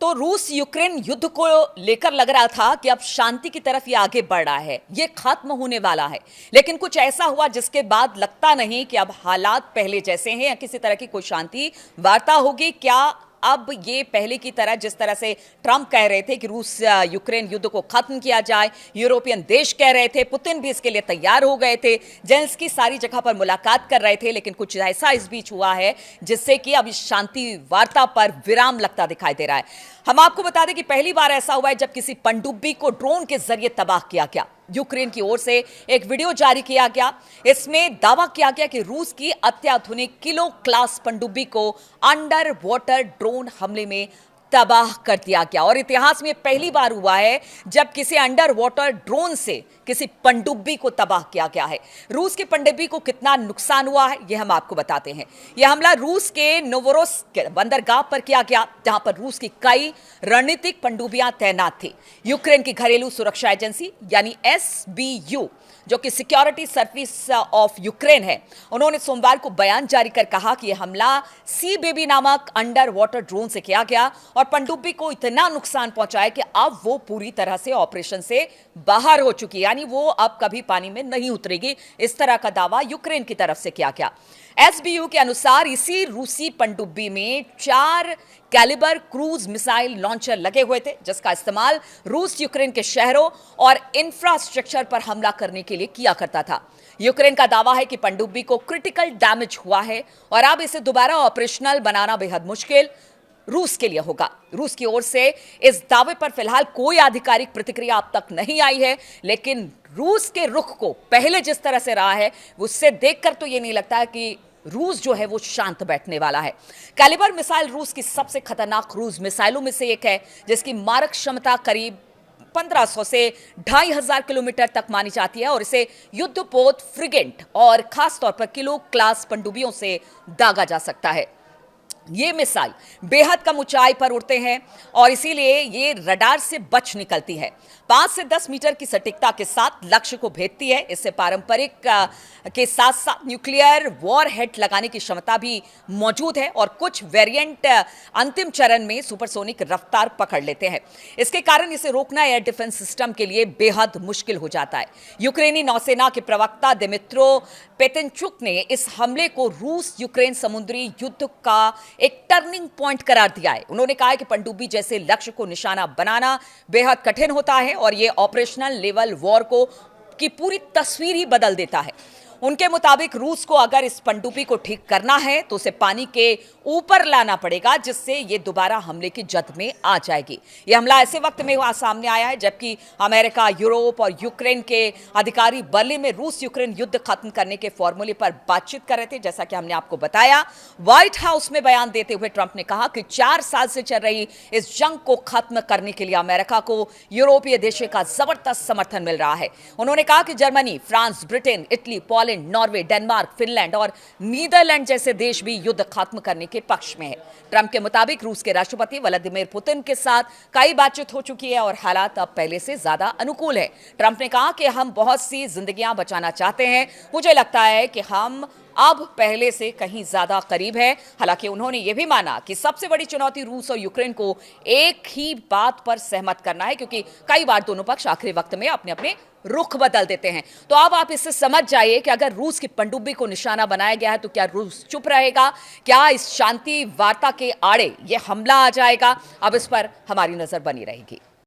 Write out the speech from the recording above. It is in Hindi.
तो रूस यूक्रेन युद्ध को लेकर लग रहा था कि अब शांति की तरफ ये आगे बढ़ रहा है, ये खत्म होने वाला है। लेकिन कुछ ऐसा हुआ जिसके बाद लगता नहीं कि अब हालात पहले जैसे हैं या किसी तरह की कोई शांति वार्ता होगी। क्या अब ये पहले की तरह, जिस तरह से ट्रंप कह रहे थे कि रूस यूक्रेन युद्ध को खत्म किया जाए, यूरोपियन देश कह रहे थे, पुतिन भी इसके लिए तैयार हो गए थे, जेलेंस्की सारी जगह पर मुलाकात कर रहे थे, लेकिन कुछ ऐसा इस बीच हुआ है जिससे कि अब इस शांति वार्ता पर विराम लगता दिखाई दे रहा है। हम आपको बता दें कि पहली बार ऐसा हुआ है जब किसी पनडुब्बी को ड्रोन के जरिए तबाह किया गया। यूक्रेन की ओर से एक वीडियो जारी किया गया, इसमें दावा किया गया कि रूस की अत्याधुनिक किलो क्लास पनडुब्बी को अंडर वाटर ड्रोन हमले में तबाह कर दिया गया। और इतिहास में पहली बार हुआ है जब किसी अंडर वाटर ड्रोन से किसी पनडुब्बी को तबाह किया गया है। रूस की पनडुब्बी को कितना नुकसान हुआ है यह हम आपको बताते हैं। यह हमला रूस के नोवोरोस्क बंदरगाह पर किया गया, जहां पर रूस की कई रणनीतिक पनडुब्बियां तैनात थी। यूक्रेन की घरेलू सुरक्षा एजेंसी यानी SBU, जो कि सिक्योरिटी सर्विस ऑफ यूक्रेन है, उन्होंने सोमवार को बयान जारी कर कहा कि यह हमला सी बेबी नामक अंडर वाटर ड्रोन से किया गया और पनडुब्बी को इतना नुकसान पहुंचाया कि अब वो पूरी तरह से ऑपरेशन से बाहर हो चुकी है, यानी वो अब कभी पानी में नहीं उतरेगी। इस तरह का दावा यूक्रेन की तरफ से किया गया। SBU के अनुसार इसी रूसी पनडुब्बी में 4 कैलिबर क्रूज मिसाइल लॉन्चर लगे हुए थे, जिसका इस्तेमाल रूस यूक्रेन के शहरों और इंफ्रास्ट्रक्चर पर हमला करने के लिए किया करता था। यूक्रेन का दावा है कि पनडुब्बी को क्रिटिकल डैमेज हुआ है और अब इसे दोबारा ऑपरेशनल बनाना बेहद मुश्किल रूस के लिए होगा। रूस की ओर से इस दावे पर फिलहाल कोई आधिकारिक प्रतिक्रिया अब तक नहीं आई है, लेकिन रूस के रुख को पहले जिस तरह से रहा है उससे देखकर तो ये नहीं लगता है कि रूस जो है वो शांत बैठने वाला है। कैलिबर मिसाइल रूस की सबसे खतरनाक क्रूज मिसाइलों में से एक है, जिसकी मारक क्षमता करीब 1500 से 2500 किलोमीटर तक मानी जाती है और इसे युद्धपोत, फ्रिगेट और खासतौर पर किलो क्लास पनडुब्बियों से दागा जा सकता है। ये मिसाइल बेहद कम ऊंचाई पर उड़ते हैं और इसीलिए ये रडार से बच निकलती है। 5 से 10 मीटर की सटीकता के साथ लक्ष्य को भेदती है। इससे पारंपरिक के साथ साथ न्यूक्लियर वॉरहेड लगाने की क्षमता भी मौजूद है और कुछ वेरिएंट अंतिम चरण में सुपरसोनिक रफ्तार पकड़ लेते हैं। इसके कारण इसे रोकना एयर डिफेंस सिस्टम के लिए बेहद मुश्किल हो जाता है। यूक्रेनी नौसेना के प्रवक्ता दिमित्रो पेटेंचुक ने इस हमले को रूस यूक्रेन समुद्री युद्ध का एक टर्निंग पॉइंट करार दिया है। उन्होंने कहा है कि पनडुब्बी जैसे लक्ष्य को निशाना बनाना बेहद कठिन होता है और यह ऑपरेशनल लेवल वॉर की पूरी तस्वीर ही बदल देता है। उनके मुताबिक रूस को अगर इस पनडुब्बी को ठीक करना है तो उसे पानी के ऊपर लाना पड़ेगा, जिससे ये दोबारा हमले की जद में आ जाएगी। यह हमला ऐसे वक्त में सामने आया है जबकि अमेरिका, यूरोप और यूक्रेन के अधिकारी बर्लिन में रूस यूक्रेन युद्ध खत्म करने के फॉर्मूले पर बातचीत कर रहे थे। जैसा कि हमने आपको बताया, व्हाइट हाउस में बयान देते हुए ट्रंप ने कहा कि 4 साल से चल रही इस जंग को खत्म करने के लिए अमेरिका को यूरोपीय देशों का जबरदस्त समर्थन मिल रहा है। उन्होंने कहा कि Germany, France, Britain, Italy, Poland, Norway, Denmark, Finland और नीदरलैंड जैसे देश भी युद्ध खत्म करने के पक्ष में है। ट्रंप के मुताबिक रूस के राष्ट्रपति व्लादिमीर पुतिन के साथ कई बातचीत हो चुकी है और हालात अब पहले से ज्यादा अनुकूल है। ट्रंप ने कहा कि हम बहुत सी जिंदगियां बचाना चाहते हैं। मुझे लगता है कि हम अब पहले से कहीं ज्यादा करीब है। हालांकि उन्होंने यह भी माना कि सबसे बड़ी चुनौती रूस और यूक्रेन को एक ही बात पर सहमत करना है, क्योंकि कई बार दोनों पक्ष आखिरी वक्त में अपने अपने रुख बदल देते हैं। तो अब आप इससे समझ जाइए कि अगर रूस की पनडुब्बी को निशाना बनाया गया है तो क्या रूस चुप रहेगा? क्या इस शांति वार्ता के आड़े यह हमला आ जाएगा? अब इस पर हमारी नजर बनी रहेगी।